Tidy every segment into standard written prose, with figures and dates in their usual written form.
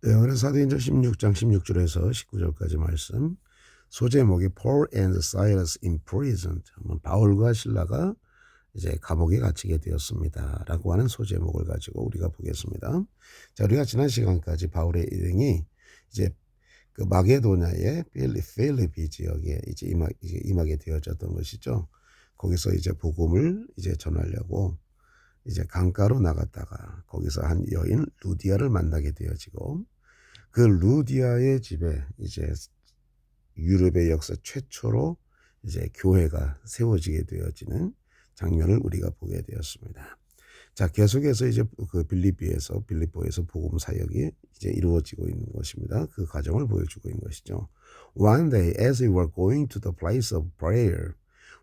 그래서 사도행전 16장 16절에서 19절까지 말씀. 소제목이 Paul and Silas imprisoned. 바울과 실라가 이제 감옥에 갇히게 되었습니다라고 하는 소제목을 가지고 우리가 보겠습니다. 자, 우리가 지난 시간까지 바울의 일행이 이제 그 마게도냐의 필리피 지역에 이제 임하게 되어졌던 것이죠. 거기서 이제 복음을 이제 전하려고 이제 강가로 나갔다가 거기서 한 여인 루디아를 만나게 되어지고, 그 루디아의 집에 이제 유럽의 역사 최초로 이제 교회가 세워지게 되어지는 장면을 우리가 보게 되었습니다. 자, 계속해서 이제 그 빌립보에서 복음 사역이 이제 이루어지고 있는 것입니다. 그 과정을 보여주고 있는 것이죠. One day, as we were going to the place of prayer,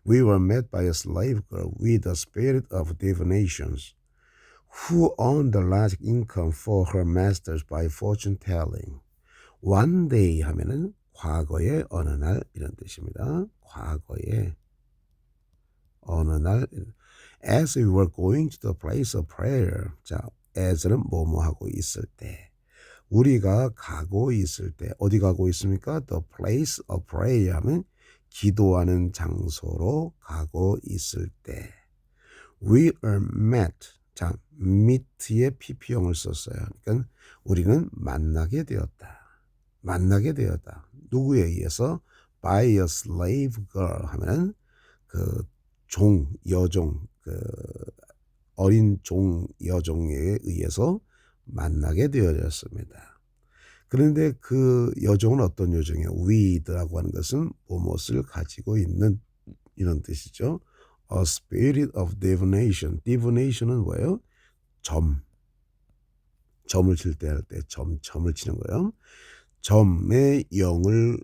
we were met by a slave girl with the spirit of divinations, who earned a large income for her masters by fortune telling. One day 하면은 과거의 어느 날 이런 뜻입니다. 과거의 어느 날. As we were going to the place of prayer. 자, as는 뭐뭐 하고 있을 때. 우리가 가고 있을 때. 어디 가고 있습니까? The place of prayer 하면 기도하는 장소로 가고 있을 때. We are met. 자, meet에 pp형을 썼어요. 그러니까 우리는 만나게 되었다. 만나게 되었다. 누구에 의해서? By a slave girl 하면은 그 여종, 그 어린 여종에 의해서 만나게 되어졌습니다. 그런데 그 여종은 어떤 여종이에요? with라고 하는 것은 무엇을 가지고 있는 이런 뜻이죠. A spirit of divination. divination은 뭐예요? 점을 칠 때 할 때 점을 치는 거예요. 점의 영을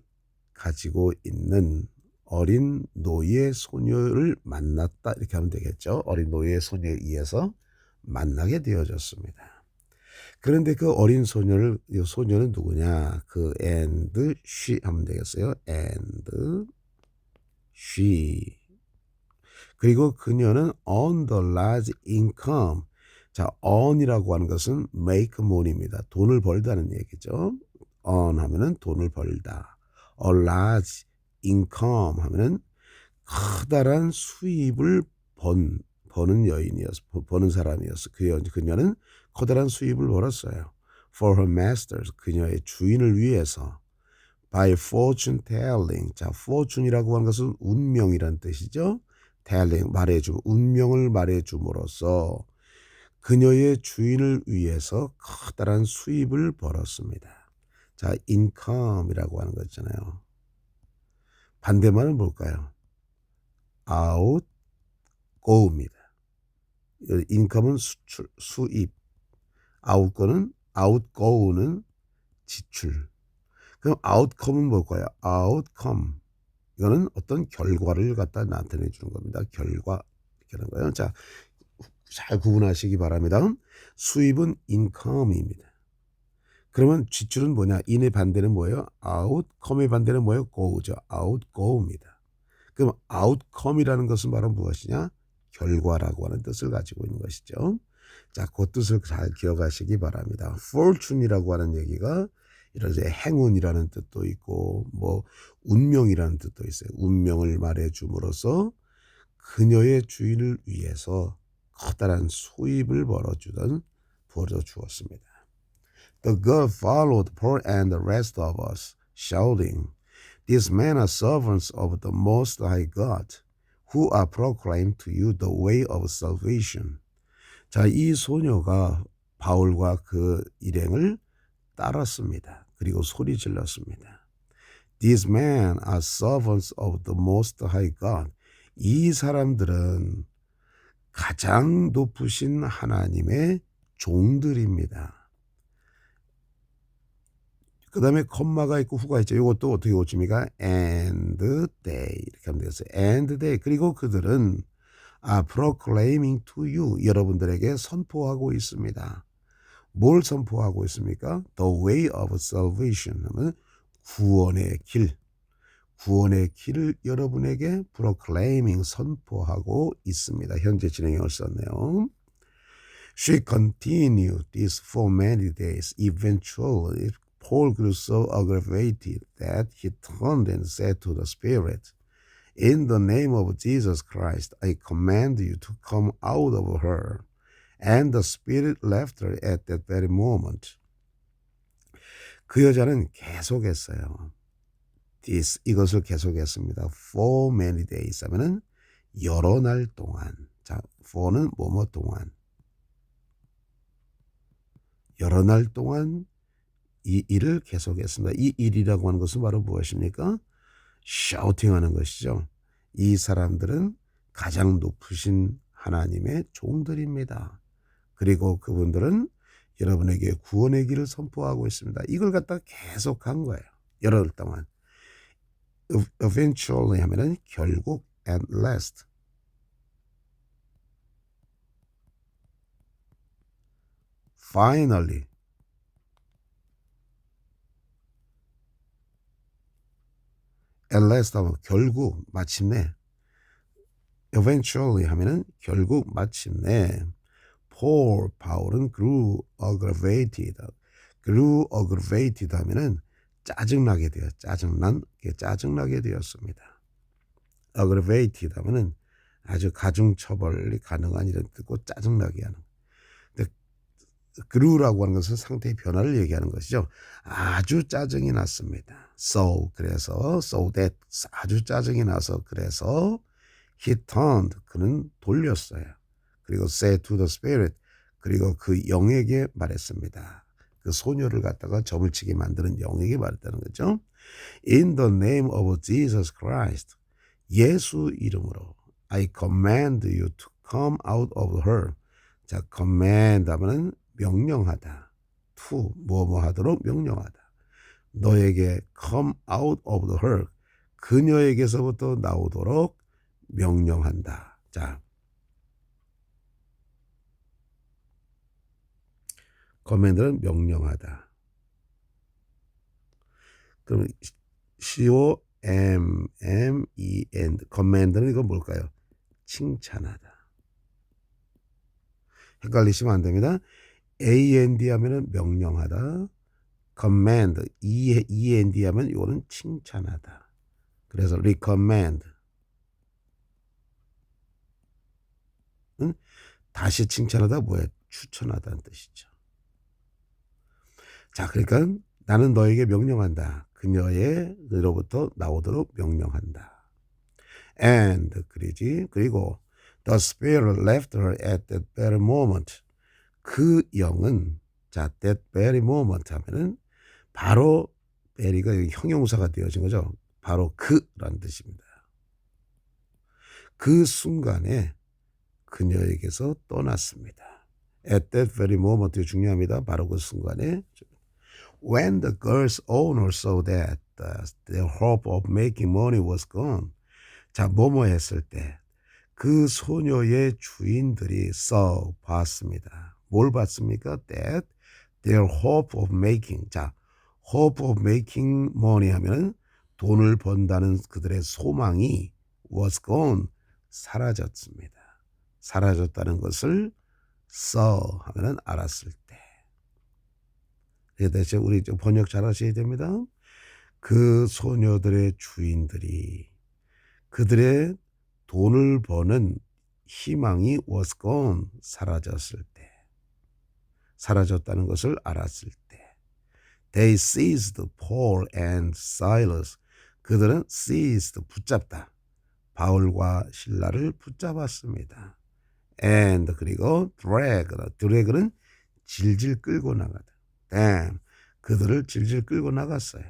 가지고 있는 어린 노예 소녀를 만났다 이렇게 하면 되겠죠. 어린 노예 소녀에 의해서 만나게 되어졌습니다. 그런데 그 어린 소녀는 누구냐? 그 and she 하면 되겠어요. and she. 그리고 그녀는 on the large income. 자, on이라고 하는 것은 make money입니다. 돈을 벌다는 얘기죠. on 하면은 돈을 벌다. a large income 하면은 커다란 수입을 버는 여인이었어. 버는 사람이었어. 그녀는 커다란 수입을 벌었어요. For her masters. 그녀의 주인을 위해서. By fortune telling. 자, fortune이라고 하는 것은 운명이란 뜻이죠. telling, 운명을 말해줌으로써 그녀의 주인을 위해서 커다란 수입을 벌었습니다. 자, income이라고 하는 거 있잖아요. 반대말은 뭘까요? outgo입니다. income은 수입, outgo는 지출. 그럼 outcome은 뭘까요? outcome. 이거는 어떤 결과를 갖다 나타내 주는 겁니다. 결과 이렇게 하는 거예요. 자, 잘 구분하시기 바랍니다. 수입은 income입니다. 그러면 지출은 뭐냐? in의 반대는 뭐예요? outcome의 반대는 뭐예요? go죠. outgo입니다. 그럼 outcome이라는 것은 바로 무엇이냐? 결과라고 하는 뜻을 가지고 있는 것이죠. 자, 그 뜻을 잘 기억하시기 바랍니다. fortune이라고 하는 얘기가 이런 이제 행운이라는 뜻도 있고 뭐 운명이라는 뜻도 있어요. 운명을 말해줌으로써 그녀의 주인을 위해서 커다란 수입을 벌어주었습니다. The girl followed Paul and the rest of us, shouting, "These men are servants of the Most High God, who are proclaimed to you the way of salvation." 자, 이 소녀가 바울과 그 일행을 따랐습니다. 그리고 소리 질렀습니다. These men are servants of the Most High God. 이 사람들은 가장 높으신 하나님의 종들입니다. 그 다음에 컴마가 있고 후가 있죠. 이것도 어떻게 고칩니까? And they 이렇게 하면 되겠어요. And they. 그리고 그들은 are proclaiming to you. 여러분들에게 선포하고 있습니다. 뭘 선포하고 있습니까? The way of salvation 하면 구원의 길을 여러분에게 proclaiming 선포하고 있습니다. 현재 진행형을 썼네요. She continued this for many days. Eventually, Paul grew so aggravated that he turned and said to the Spirit, "In the name of Jesus Christ, I command you to come out of her." And the Spirit left her at that very moment. 그 여자는 계속했어요. 이것을 계속했습니다. For many days 하면은 여러 날 동안. 자, for는 뭐뭐 동안. 여러 날 동안 이 일을 계속했습니다. 이 일이라고 하는 것은 바로 무엇입니까? 샤우팅하는 것이죠. 이 사람들은 가장 높으신 하나님의 종들입니다. 그리고 그분들은 여러분에게 구원의 길을 선포하고 있습니다. 이걸 갖다가 계속 한 거예요. 여러 달 동안. Eventually 하면은 결국 at last. Finally. at last 하면 결국 마침내. Eventually 하면은 결국 마침내. 바울은 grew aggravated. grew aggravated 하면은 짜증나게 되어 짜증나게 되었습니다. aggravated 하면은 아주 가중처벌이 가능한 이런 뜻고 짜증나게 하는. 근데 grew라고 하는 것은 상태의 변화를 얘기하는 것이죠. 아주 짜증이 났습니다. 그래서 so that 아주 짜증이 나서 그래서 he turned 그는 돌렸어요. 그리고 said to the spirit 그리고 그 영에게 말했습니다. 그 소녀를 갖다가 점을 치게 만드는 영에게 말했다는 거죠. In the name of Jesus Christ 예수 이름으로 I command you to come out of her. 자, command 하면은 명령하다. to 뭐뭐 하도록 명령하다. 너에게 come out of her. 그녀에게서부터 나오도록 명령한다. 자, command는 명령하다. 그럼 C-O-M-M-E-N command는 이건 뭘까요? 칭찬하다. 헷갈리시면 안 됩니다. A-N-D 하면은 명령하다. command, E-N-D 하면 이거는 칭찬하다. 그래서 recommend. 다시 칭찬하다 뭐예요? 추천하다는 뜻이죠. 자, 그러니까 나는 너에게 명령한다. 그녀로부터 나오도록 명령한다. And 그리고 the spirit left her at that very moment. 그 영은 자 that very moment 하면은 바로 very가 형용사가 되어진 거죠. 바로 그라는 뜻입니다. 그 순간에 그녀에게서 떠났습니다. At that very moment 중요합니다. 바로 그 순간에 When the girl's owner saw that their hope of making money was gone. 자, 뭐뭐 했을 때 그 소녀의 주인들이 봤습니다. 뭘 봤습니까? That their hope of making. 자, hope of making money 하면은 돈을 번다는 그들의 소망이 was gone. 사라졌습니다. 사라졌다는 것을 하면은 알았을 때. 대체 우리 좀 번역 잘 하셔야 됩니다. 그 소녀들의 주인들이 그들의 돈을 버는 희망이 was gone 사라졌을 때 사라졌다는 것을 알았을 때 they seized Paul and Silas 그들은 seized 붙잡다 바울과 신라를 붙잡았습니다. and 그리고 drag는 질질 끌고 나가다. damn 그들을 질질 끌고 나갔어요.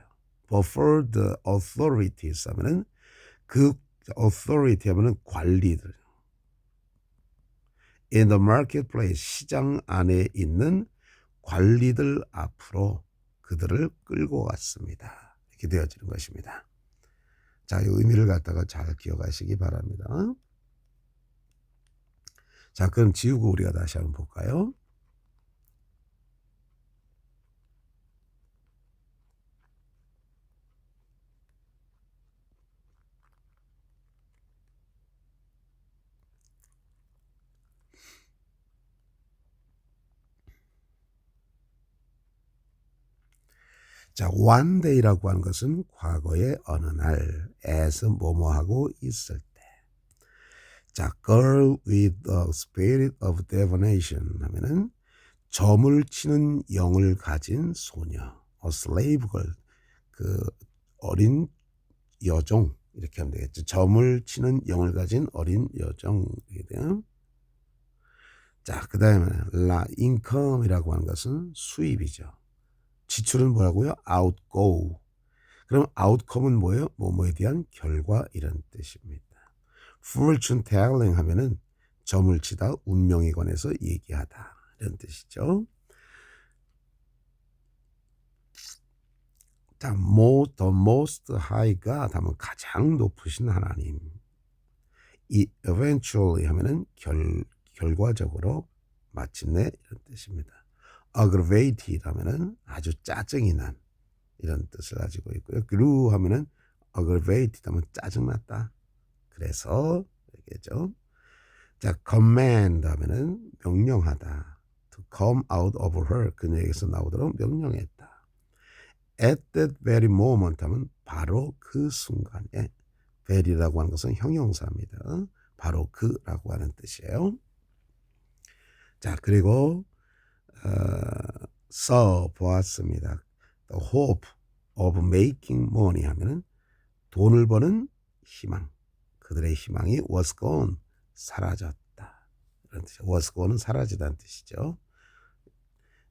before the authorities 하면은 그 authority 하면은 관리들. in the marketplace 시장 안에 있는 관리들 앞으로 그들을 끌고 갔습니다. 이렇게 되어지는 것입니다. 자, 이 의미를 갖다가 잘 기억하시기 바랍니다. 자, 그럼 지우고 우리가 다시 한번 볼까요? 자, one day라고 하는 것은 과거의 어느 날 as 뭐뭐하고 있을 때. 자, girl with the spirit of divination 하면은 점을 치는 영을 가진 소녀, a slave girl, 그 어린 여종 이렇게 하면 되겠죠. 점을 치는 영을 가진 어린 여종 이렇게 돼요. 자, 그 다음에 la income이라고 하는 것은 수입이죠. 지출은 뭐라고요? outgo. 그럼 outcome은 뭐예요? 뭐뭐에 대한 결과 이런 뜻입니다. fortune telling 하면은 점을 치다 운명에 관해서 얘기하다 이런 뜻이죠. 자, the most high God 하면 가장 높으신 하나님. 이 eventually 하면은 결과적으로 마침내 이런 뜻입니다. aggravated 하면은 아주 짜증이 난 이런 뜻을 가지고 있고요. grew 하면은 aggravated 하면 짜증났다. 그래서 얘기죠. 자, command 하면은 명령하다. to come out of her 그녀에게서 나오도록 명령했다. at that very moment 하면 바로 그 순간에 very라고 하는 것은 형용사입니다. 바로 그라고 하는 뜻이에요. 자, 그리고 보았습니다. The hope of making money 하면은 돈을 버는 희망. 그들의 희망이 was gone. 사라졌다. 이런 뜻이죠. was gone은 사라지다는 뜻이죠.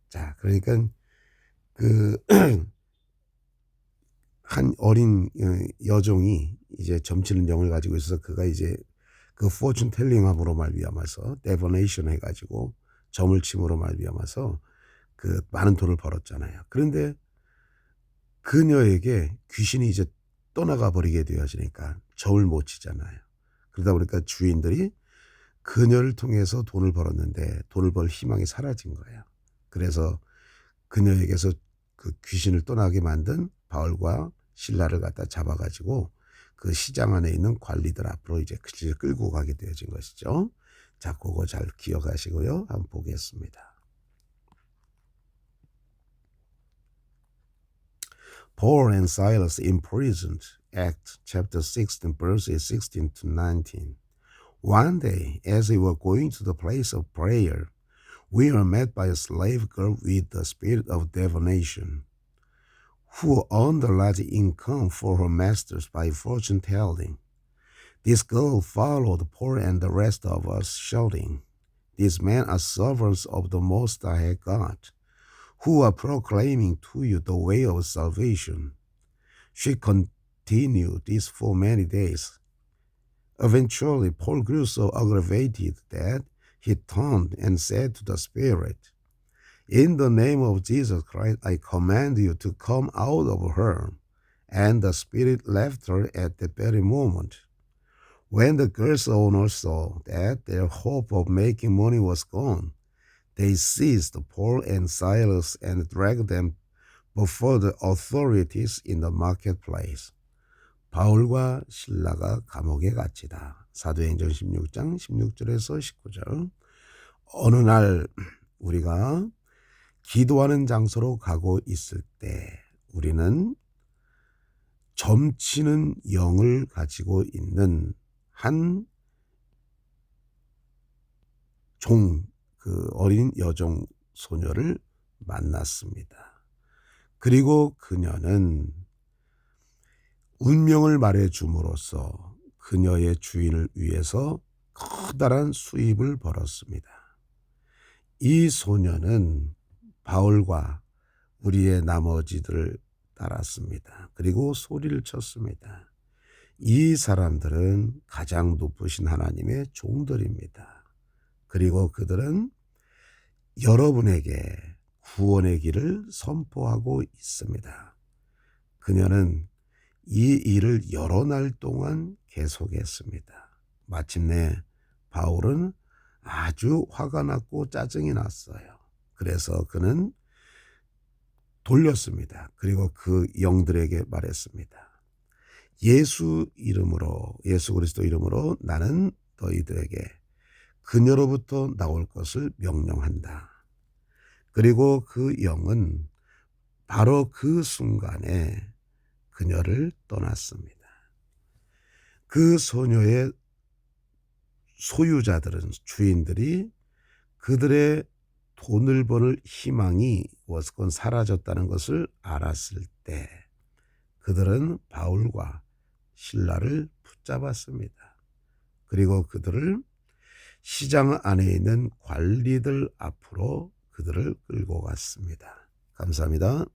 자, 그러니까 한 어린 여종이 이제 점치는 영을 가지고 있어서 그가 이제 그 fortune telling함으로 말미암아서 divination 해가지고 점을 침으로 말미암아서 그 많은 돈을 벌었잖아요. 그런데 그녀에게 귀신이 이제 떠나가 버리게 되어지니까 점을 못 치잖아요. 그러다 보니까 주인들이 그녀를 통해서 돈을 벌었는데 돈을 벌 희망이 사라진 거예요. 그래서 그녀에게서 그 귀신을 떠나게 만든 바울과 신라를 갖다 잡아가지고 그 시장 안에 있는 관리들 앞으로 이제 끌고 가게 되어진 것이죠. 자, 그거 잘 기억하시고요. 한번 보겠습니다. Paul and Silas imprisoned, Acts chapter 16, verses 16 to 19. One day, as they were going to the place of prayer, we were met by a slave girl with the spirit of divination, who earned a large income for her masters by fortune telling. This girl followed Paul and the rest of us, shouting, "These men are servants of the Most High God, who are proclaiming to you the way of salvation." She continued this for many days. Eventually, Paul grew so aggravated that he turned and said to the spirit, "In the name of Jesus Christ, I command you to come out of her." And the spirit left her at that very moment. When the girl's owners saw that their hope of making money was gone, they seized Paul and Silas and dragged them before the authorities in the marketplace. 바울과 신라가 감옥에 갇히다. 사도행전 16장 16절에서 19절. 어느 날 우리가 기도하는 장소로 가고 있을 때 우리는 점치는 영을 가지고 있는 한 그 어린 여종 소녀를 만났습니다. 그리고 그녀는 운명을 말해줌으로써 그녀의 주인을 위해서 커다란 수입을 벌었습니다. 이 소녀는 바울과 우리의 나머지들을 따랐습니다. 그리고 소리를 쳤습니다. 이 사람들은 가장 높으신 하나님의 종들입니다. 그리고 그들은 여러분에게 구원의 길을 선포하고 있습니다. 그녀는 이 일을 여러 날 동안 계속했습니다. 마침내 바울은 아주 화가 났고 짜증이 났어요. 그래서 그는 돌렸습니다. 그리고 그 영들에게 말했습니다. 예수 그리스도 이름으로 나는 너희들에게 그녀로부터 나올 것을 명령한다. 그리고 그 영은 바로 그 순간에 그녀를 떠났습니다. 그 소녀의 소유자들은, 주인들이 그들의 돈을 벌 희망이 워스건 사라졌다는 것을 알았을 때 그들은 바울과 실라를 붙잡았습니다. 그리고 그들을 시장 안에 있는 관리들 앞으로 그들을 끌고 갔습니다. 감사합니다.